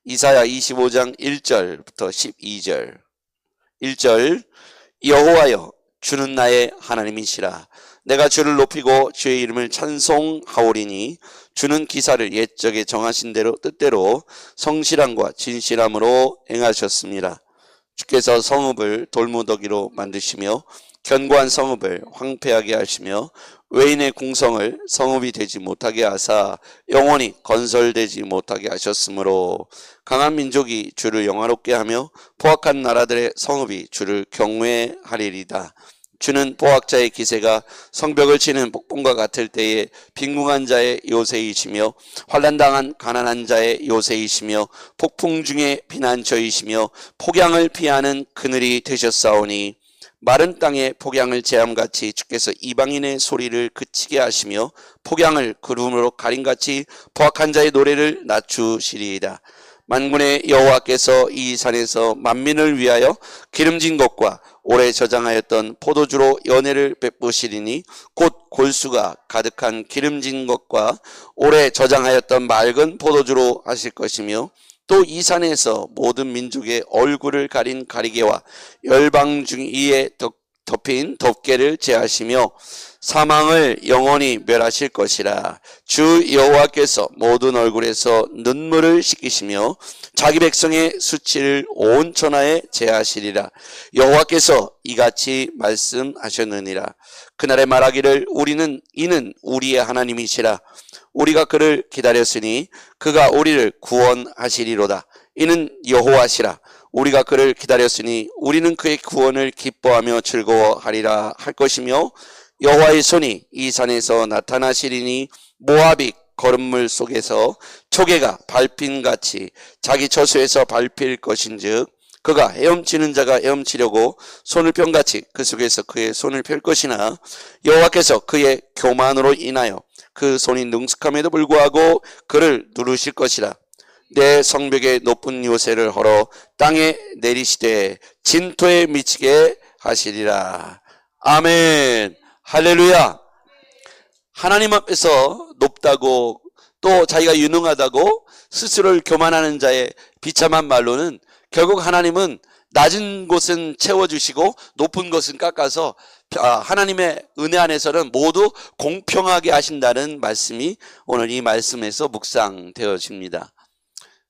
이사야 25장 1절부터 12절. 1절, 여호와여 주는 나의 하나님이시라. 내가 주를 높이고 주의 이름을 찬송하오리니 주는 기사를 옛적에 정하신 대로 뜻대로 성실함과 진실함으로 행하셨습니다. 주께서 성읍을 돌무더기로 만드시며 견고한 성읍을 황폐하게 하시며 외인의 궁성을 성읍이 되지 못하게 하사 영원히 건설되지 못하게 하셨으므로 강한 민족이 주를 영화롭게 하며 포악한 나라들의 성읍이 주를 경외하리이다. 주는 포악자의 기세가 성벽을 치는 폭풍과 같을 때에 빈궁한 자의 요새이시며 환난당한 가난한 자의 요새이시며 폭풍 중에 피난처이시며 폭양을 피하는 그늘이 되셨사오니 마른 땅에 폭양을 제함같이 주께서 이방인의 소리를 그치게 하시며 폭양을 구름으로 가림같이 포악한 자의 노래를 낮추시리이다. 만군의 여호와께서 이 산에서 만민을 위하여 기름진 것과 오래 저장하였던 포도주로 연회를 베푸시리니 곧 골수가 가득한 기름진 것과 오래 저장하였던 맑은 포도주로 하실 것이며 또 이 산에서 모든 민족의 얼굴을 가린 가리개와 열방 중위에 덮인 덮개를 제하시며 사망을 영원히 멸하실 것이라. 주 여호와께서 모든 얼굴에서 눈물을 씻기시며 자기 백성의 수치를 온 천하에 제하시리라. 여호와께서 이같이 말씀하셨느니라. 그날에 말하기를 이는 우리의 하나님이시라. 우리가 그를 기다렸으니 그가 우리를 구원하시리로다. 이는 여호와시라. 우리가 그를 기다렸으니 우리는 그의 구원을 기뻐하며 즐거워하리라 할 것이며 여호와의 손이 이 산에서 나타나시리니 모압이 거름물 속에서 초계가 밟힌같이 자기 처소에서 밟힐 것인즉 그가 헤엄치는 자가 헤엄치려고 손을 편같이 그 속에서 그의 손을 펼 것이나 여호와께서 그의 교만으로 인하여 그 손이 능숙함에도 불구하고 그를 누르실 것이라. 내 성벽에 높은 요새를 헐어 땅에 내리시되 진토에 미치게 하시리라. 아멘. 할렐루야. 하나님 앞에서 높다고 또 자기가 유능하다고 스스로를 교만하는 자의 비참한 말로는 결국 하나님은 낮은 곳은 채워주시고 높은 곳은 깎아서 하나님의 은혜 안에서는 모두 공평하게 하신다는 말씀이 오늘 이 말씀에서 묵상되어집니다.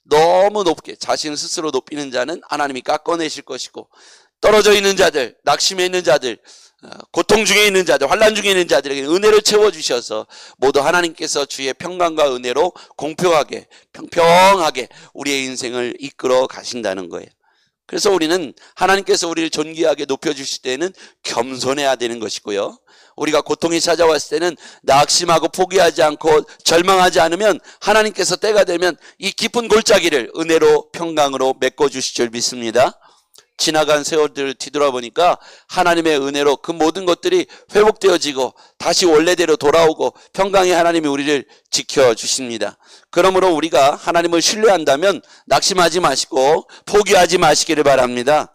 너무 높게 자신 스스로 높이는 자는 하나님이 깎아내실 것이고 떨어져 있는 자들, 낙심해 있는 자들, 고통 중에 있는 자들, 환난 중에 있는 자들에게 은혜를 채워주셔서 모두 하나님께서 주의 평강과 은혜로 공평하게 평평하게 우리의 인생을 이끌어 가신다는 거예요. 그래서 우리는 하나님께서 우리를 존귀하게 높여주실 때는 겸손해야 되는 것이고요, 우리가 고통이 찾아왔을 때는 낙심하고 포기하지 않고 절망하지 않으면 하나님께서 때가 되면 이 깊은 골짜기를 은혜로 평강으로 메꿔주실 줄 믿습니다. 지나간 세월들을 뒤돌아보니까 하나님의 은혜로 그 모든 것들이 회복되어지고 다시 원래대로 돌아오고 평강의 하나님이 우리를 지켜주십니다. 그러므로 우리가 하나님을 신뢰한다면 낙심하지 마시고 포기하지 마시기를 바랍니다.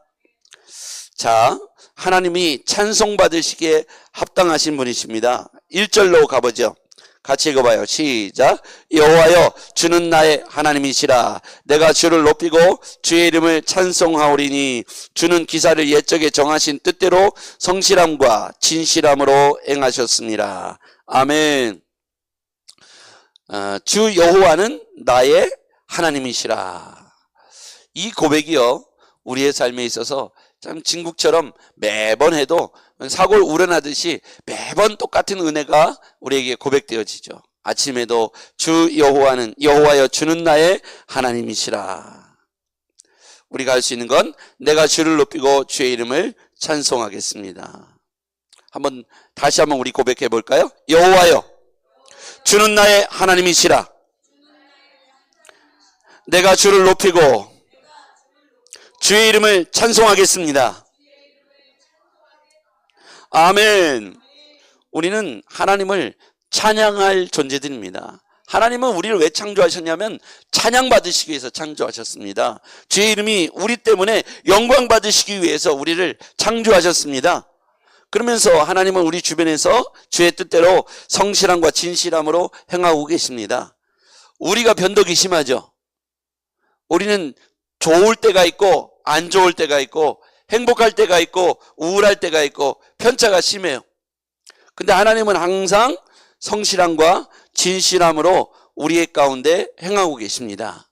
자, 하나님이 찬송받으시기에 합당하신 분이십니다. 1절로 가보죠. 같이 읽어봐요. 시작. 여호와여 주는 나의 하나님이시라. 내가 주를 높이고 주의 이름을 찬송하오리니 주는 기사를 옛적에 정하신 뜻대로 성실함과 진실함으로 행하셨습니다. 아멘. 주 여호와는 나의 하나님이시라. 이 고백이요, 우리의 삶에 있어서 참 진국처럼 매번 해도 사골 우러나듯이 매번 똑같은 은혜가 우리에게 고백되어지죠. 아침에도 주 여호와는 여호와여 주는 나의 하나님이시라. 우리가 할 수 있는 건 내가 주를 높이고 주의 이름을 찬송하겠습니다. 다시 한번 우리 고백해 볼까요? 여호와여 주는 나의 하나님이시라. 내가 주를 높이고 주의 이름을 찬송하겠습니다. 아멘. 우리는 하나님을 찬양할 존재들입니다. 하나님은 우리를 왜 창조하셨냐면 찬양받으시기 위해서 창조하셨습니다. 주의 이름이 우리 때문에 영광 받으시기 위해서 우리를 창조하셨습니다. 그러면서 하나님은 우리 주변에서 주의 뜻대로 성실함과 진실함으로 행하고 계십니다. 우리가 변덕이 심하죠. 우리는 좋을 때가 있고 안 좋을 때가 있고 행복할 때가 있고 우울할 때가 있고 편차가 심해요. 근데 하나님은 항상 성실함과 진실함으로 우리의 가운데 행하고 계십니다.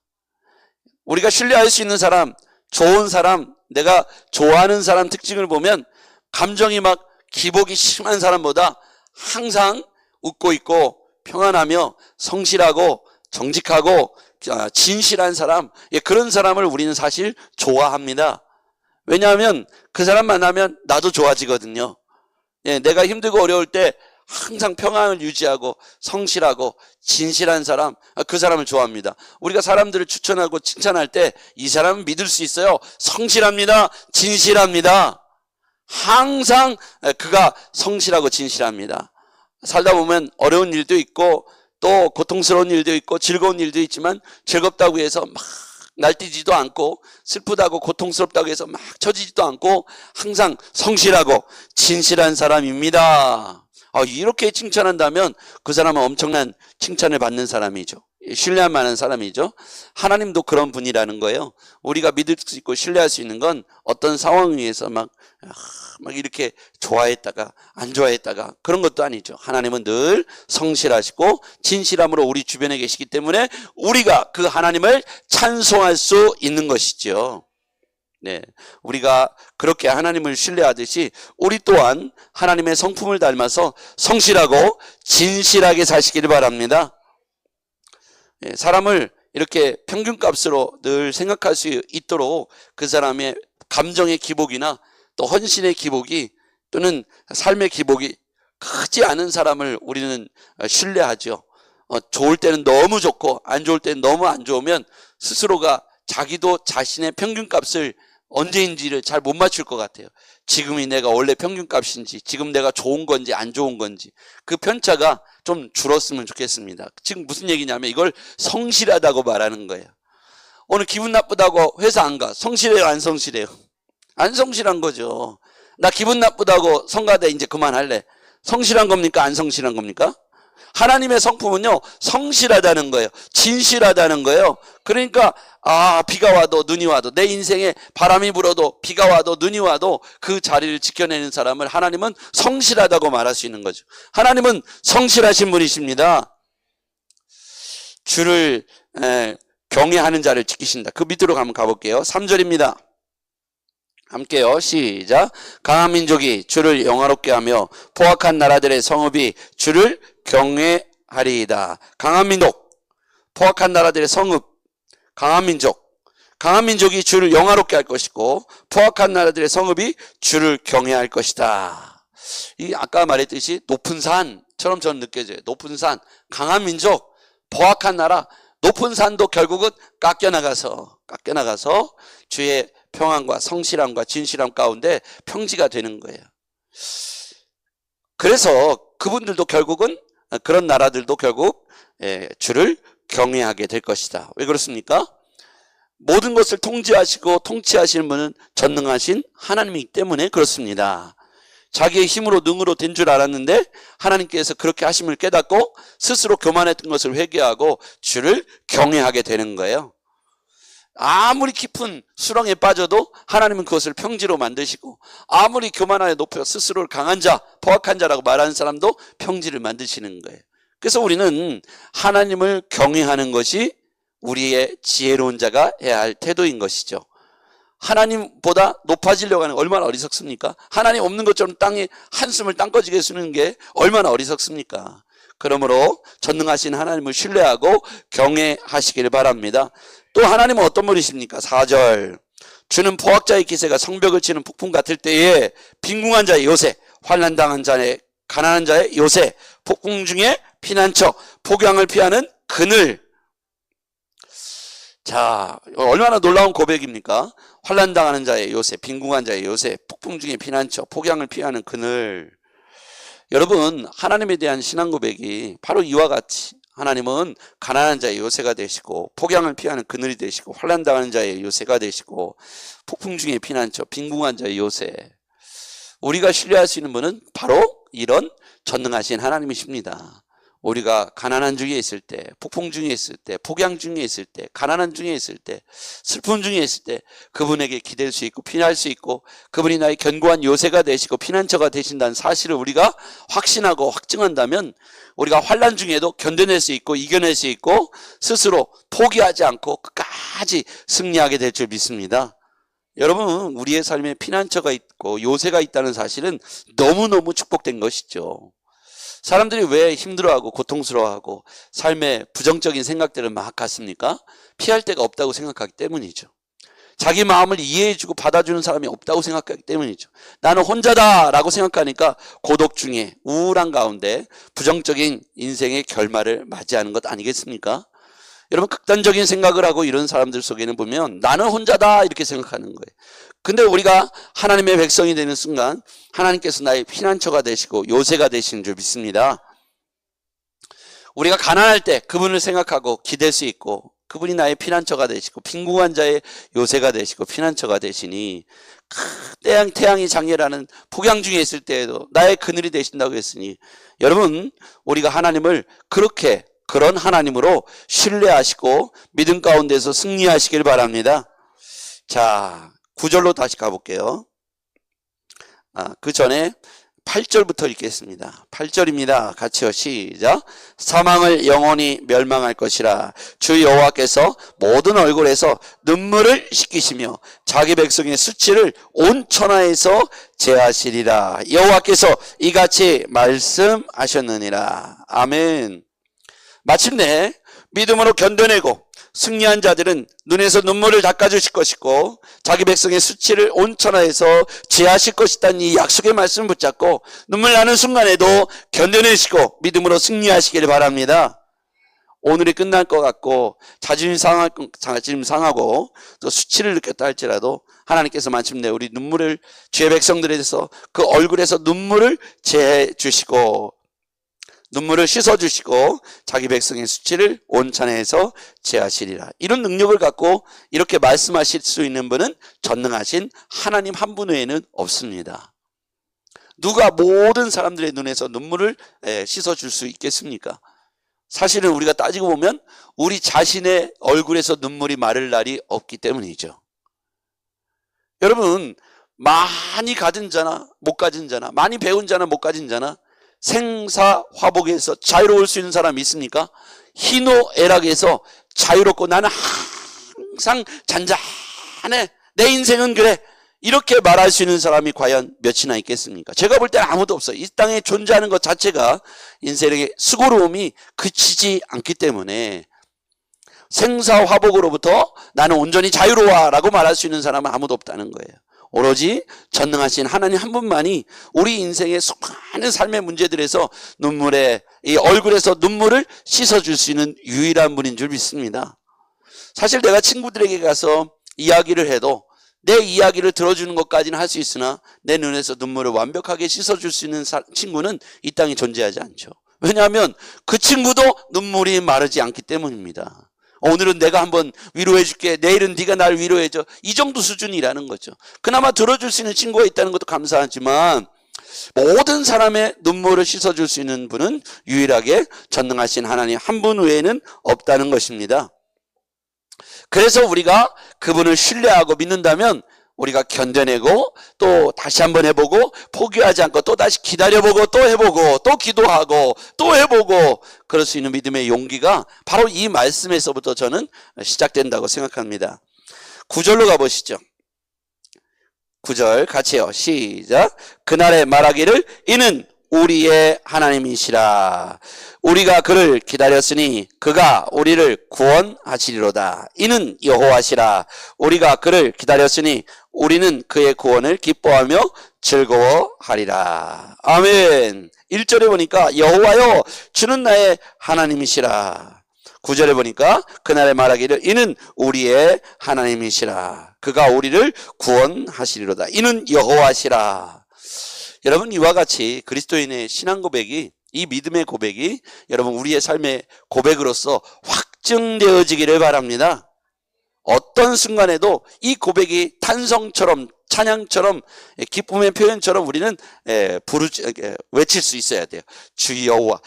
우리가 신뢰할 수 있는 사람, 좋은 사람, 내가 좋아하는 사람 특징을 보면 감정이 막 기복이 심한 사람보다 항상 웃고 있고 평안하며 성실하고 정직하고 진실한 사람, 그런 사람을 우리는 사실 좋아합니다. 왜냐하면 그 사람 만나면 나도 좋아지거든요. 내가 힘들고 어려울 때 항상 평안을 유지하고 성실하고 진실한 사람, 그 사람을 좋아합니다. 우리가 사람들을 추천하고 칭찬할 때 이 사람은 믿을 수 있어요. 성실합니다. 진실합니다. 항상 그가 성실하고 진실합니다. 살다 보면 어려운 일도 있고 또 고통스러운 일도 있고 즐거운 일도 있지만 즐겁다고 해서 막 날뛰지도 않고 슬프다고 고통스럽다고 해서 막 처지지도 않고 항상 성실하고 진실한 사람입니다. 이렇게 칭찬한다면 그 사람은 엄청난 칭찬을 받는 사람이죠. 신뢰할 만한 사람이죠. 하나님도 그런 분이라는 거예요. 우리가 믿을 수 있고 신뢰할 수 있는 건 어떤 상황 위에서 막 이렇게 좋아했다가 안 좋아했다가 그런 것도 아니죠. 하나님은 늘 성실하시고 진실함으로 우리 주변에 계시기 때문에 우리가 그 하나님을 찬송할 수 있는 것이죠. 네, 우리가 그렇게 하나님을 신뢰하듯이 우리 또한 하나님의 성품을 닮아서 성실하고 진실하게 사시기를 바랍니다. 네, 사람을 이렇게 평균값으로 늘 생각할 수 있도록 그 사람의 감정의 기복이나 또 헌신의 기복이 또는 삶의 기복이 크지 않은 사람을 우리는 신뢰하죠. 좋을 때는 너무 좋고 안 좋을 때는 너무 안 좋으면 스스로가 자기도 자신의 평균값을 언제인지를 잘 못 맞출 것 같아요. 지금이 내가 원래 평균값인지 지금 내가 좋은 건지 안 좋은 건지 그 편차가 좀 줄었으면 좋겠습니다. 지금 무슨 얘기냐면 이걸 성실하다고 말하는 거예요. 오늘 기분 나쁘다고 회사 안 가. 성실해요 안 성실해요? 안 성실한 거죠. 나 기분 나쁘다고 성가대 이제 그만할래. 성실한 겁니까 안 성실한 겁니까? 하나님의 성품은요 성실하다는 거예요. 진실하다는 거예요. 그러니까 비가 와도 눈이 와도 내 인생에 바람이 불어도 비가 와도 눈이 와도 그 자리를 지켜내는 사람을 하나님은 성실하다고 말할 수 있는 거죠. 하나님은 성실하신 분이십니다. 주를 경외하는 자를 지키신다. 그 밑으로 한번 가볼게요. 3절입니다. 함께요. 시작. 강한 민족이 주를 영화롭게 하며 포악한 나라들의 성읍이 주를 경외하리이다. 강한 민족, 포악한 나라들의 성읍, 강한 민족이 주를 영화롭게 할 것이고 포악한 나라들의 성읍이 주를 경외할 것이다. 이 아까 말했듯이 높은 산처럼 저는 느껴져요. 높은 산, 강한 민족, 포악한 나라, 높은 산도 결국은 깎여나가서 주의 평안과 성실함과 진실함 가운데 평지가 되는 거예요. 그래서 그분들도 결국은 그런 나라들도 결국 주를 경외하게 될 것이다. 왜 그렇습니까? 모든 것을 통제하시고 통치하시는 분은 전능하신 하나님이기 때문에 그렇습니다. 자기의 힘으로 능으로 된 줄 알았는데 하나님께서 그렇게 하심을 깨닫고 스스로 교만했던 것을 회개하고 주를 경외하게 되는 거예요. 아무리 깊은 수렁에 빠져도 하나님은 그것을 평지로 만드시고 아무리 교만하여 높여 스스로를 강한 자, 포악한 자라고 말하는 사람도 평지를 만드시는 거예요. 그래서 우리는 하나님을 경외하는 것이 우리의 지혜로운 자가 해야 할 태도인 것이죠. 하나님보다 높아지려고 하는 게 얼마나 어리석습니까? 하나님 없는 것처럼 땅에 한숨을 땅꺼지게 쓰는 게 얼마나 어리석습니까? 그러므로 전능하신 하나님을 신뢰하고 경외하시기를 바랍니다. 또 하나님은 어떤 분이십니까? 4절. 주는 포악자의 기세가 성벽을 치는 폭풍 같을 때에 빈궁한 자의 요새, 환난당한 자의 가난한 자의 요새, 폭풍 중에 피난처, 폭양을 피하는 그늘. 자, 얼마나 놀라운 고백입니까? 환난당하는 자의 요새, 빈궁한 자의 요새, 폭풍 중에 피난처, 폭양을 피하는 그늘. 여러분, 하나님에 대한 신앙 고백이 바로 이와 같이 하나님은 가난한 자의 요새가 되시고 폭양을 피하는 그늘이 되시고 환난당하는 자의 요새가 되시고 폭풍 중에 피난처, 빈궁한 자의 요새. 우리가 신뢰할 수 있는 분은 바로 이런 전능하신 하나님이십니다. 우리가 가난한 중에 있을 때, 폭풍 중에 있을 때, 폭양 중에 있을 때, 가난한 중에 있을 때, 슬픔 중에 있을 때 그분에게 기댈 수 있고 피할 수 있고 그분이 나의 견고한 요새가 되시고 피난처가 되신다는 사실을 우리가 확신하고 확증한다면 우리가 환난 중에도 견뎌낼 수 있고 이겨낼 수 있고 스스로 포기하지 않고 끝까지 승리하게 될 줄 믿습니다. 여러분, 우리의 삶에 피난처가 있고 요새가 있다는 사실은 너무너무 축복된 것이죠. 사람들이 왜 힘들어하고 고통스러워하고 삶에 부정적인 생각들을 막 갖습니까? 피할 데가 없다고 생각하기 때문이죠. 자기 마음을 이해해주고 받아주는 사람이 없다고 생각하기 때문이죠. 나는 혼자다라고 생각하니까 고독 중에 우울한 가운데 부정적인 인생의 결말을 맞이하는 것 아니겠습니까? 여러분, 극단적인 생각을 하고 이런 사람들 속에는 보면 나는 혼자다 이렇게 생각하는 거예요. 근데 우리가 하나님의 백성이 되는 순간 하나님께서 나의 피난처가 되시고 요새가 되시는 줄 믿습니다. 우리가 가난할 때 그분을 생각하고 기댈 수 있고 그분이 나의 피난처가 되시고 빈궁한 자의 요새가 되시고 피난처가 되시니 태양이 장렬하는 폭양 중에 있을 때에도 나의 그늘이 되신다고 했으니 여러분, 우리가 하나님을 그런 하나님으로 신뢰하시고 믿음 가운데서 승리하시길 바랍니다. 자, 9절로 다시 가볼게요. 그 전에 8절부터 읽겠습니다. 8절입니다. 같이요. 시작. 사망을 영원히 멸망할 것이라 주 여호와께서 모든 얼굴에서 눈물을 씻기시며 자기 백성의 수치를 온 천하에서 제하시리라. 여호와께서 이같이 말씀하셨느니라. 아멘. 마침내 믿음으로 견뎌내고 승리한 자들은 눈에서 눈물을 닦아주실 것이고 자기 백성의 수치를 온 천하에서 제하실 것이다는 이 약속의 말씀을 붙잡고 눈물 나는 순간에도 견뎌내시고 믿음으로 승리하시길 바랍니다. 오늘이 끝날 것 같고 자존심 상하고 또 수치를 느꼈다 할지라도 하나님께서 마침내 우리 눈물을 주의 백성들에 대해서 그 얼굴에서 눈물을 제해 주시고 눈물을 씻어주시고 자기 백성의 수치를 온 천하에서 제하시리라. 이런 능력을 갖고 이렇게 말씀하실 수 있는 분은 전능하신 하나님 한 분 외에는 없습니다. 누가 모든 사람들의 눈에서 눈물을 씻어줄 수 있겠습니까? 사실은 우리가 따지고 보면 우리 자신의 얼굴에서 눈물이 마를 날이 없기 때문이죠. 여러분, 많이 가진 자나 못 가진 자나 많이 배운 자나 못 가진 자나 생사화복에서 자유로울 수 있는 사람이 있습니까? 희노애락에서 자유롭고 나는 항상 잔잔해, 내 인생은 그래, 이렇게 말할 수 있는 사람이 과연 몇이나 있겠습니까? 제가 볼 때는 아무도 없어요. 이 땅에 존재하는 것 자체가 인생의 수고로움이 그치지 않기 때문에 생사화복으로부터 나는 온전히 자유로워 라고 말할 수 있는 사람은 아무도 없다는 거예요. 오로지 전능하신 하나님 한 분만이 우리 인생의 수많은 삶의 문제들에서 이 얼굴에서 눈물을 씻어줄 수 있는 유일한 분인 줄 믿습니다. 사실 내가 친구들에게 가서 이야기를 해도 내 이야기를 들어주는 것까지는 할 수 있으나 내 눈에서 눈물을 완벽하게 씻어줄 수 있는 친구는 이 땅에 존재하지 않죠. 왜냐하면 그 친구도 눈물이 마르지 않기 때문입니다. 오늘은 내가 한번 위로해 줄게, 내일은 네가 날 위로해 줘, 이 정도 수준이라는 거죠. 그나마 들어줄 수 있는 친구가 있다는 것도 감사하지만 모든 사람의 눈물을 씻어줄 수 있는 분은 유일하게 전능하신 하나님 한 분 외에는 없다는 것입니다. 그래서 우리가 그분을 신뢰하고 믿는다면 우리가 견뎌내고 또 다시 한번 해보고 포기하지 않고 또 다시 기다려보고 또 해보고 또 기도하고 또 해보고 그럴 수 있는 믿음의 용기가 바로 이 말씀에서부터 저는 시작된다고 생각합니다. 9절로 가보시죠. 9절 같이요. 시작. 그날에 말하기를 이는 우리의 하나님이시라. 우리가 그를 기다렸으니 그가 우리를 구원하시리로다. 이는 여호와시라. 우리가 그를 기다렸으니 우리는 그의 구원을 기뻐하며 즐거워하리라. 아멘. 1절에 보니까 여호와여 주는 나의 하나님이시라. 9절에 보니까 그날에 말하기를 이는 우리의 하나님이시라. 그가 우리를 구원하시리로다. 이는 여호와시라. 여러분, 이와 같이 그리스도인의 신앙 고백이, 이 믿음의 고백이 여러분 우리의 삶의 고백으로서 확증되어지기를 바랍니다. 어떤 순간에도 이 고백이 탄성처럼 찬양처럼 기쁨의 표현처럼 우리는 외칠 수 있어야 돼요. 주 여호와,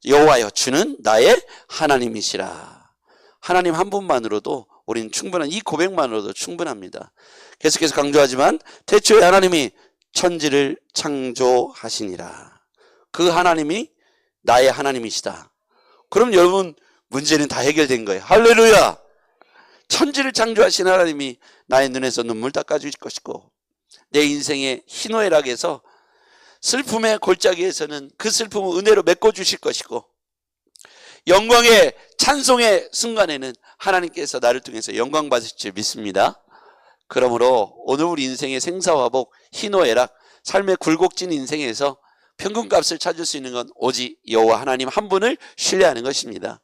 여호와여 주는 나의 하나님이시라. 하나님 한 분만으로도 우리는 충분한, 이 고백만으로도 충분합니다. 계속해서 강조하지만 태초에 하나님이 천지를 창조하시니라. 그 하나님이 나의 하나님이시다. 그럼 여러분 문제는 다 해결된 거예요. 할렐루야. 천지를 창조하신 하나님이 나의 눈에서 눈물 닦아주실 것이고, 내 인생의 희노애락에서 슬픔의 골짜기에서는 그 슬픔을 은혜로 메꿔주실 것이고, 영광의 찬송의 순간에는 하나님께서 나를 통해서 영광 받으실 줄 믿습니다. 그러므로 오늘 우리 인생의 생사화복, 희노애락, 삶의 굴곡진 인생에서 평균값을 찾을 수 있는 건 오직 여호와 하나님 한 분을 신뢰하는 것입니다.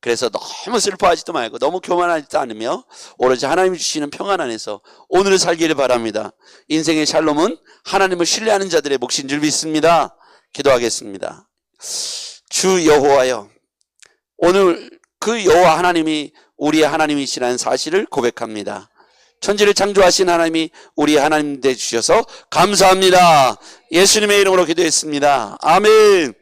그래서 너무 슬퍼하지도 말고 너무 교만하지도 않으며 오로지 하나님이 주시는 평안 안에서 오늘을 살기를 바랍니다. 인생의 샬롬은 하나님을 신뢰하는 자들의 몫인 줄 믿습니다. 기도하겠습니다. 주 여호와여, 오늘 그 여호와 하나님이 우리의 하나님이시라는 사실을 고백합니다. 천지를 창조하신 하나님이 우리의 하나님 되어 주셔서 감사합니다. 예수님의 이름으로 기도했습니다. 아멘.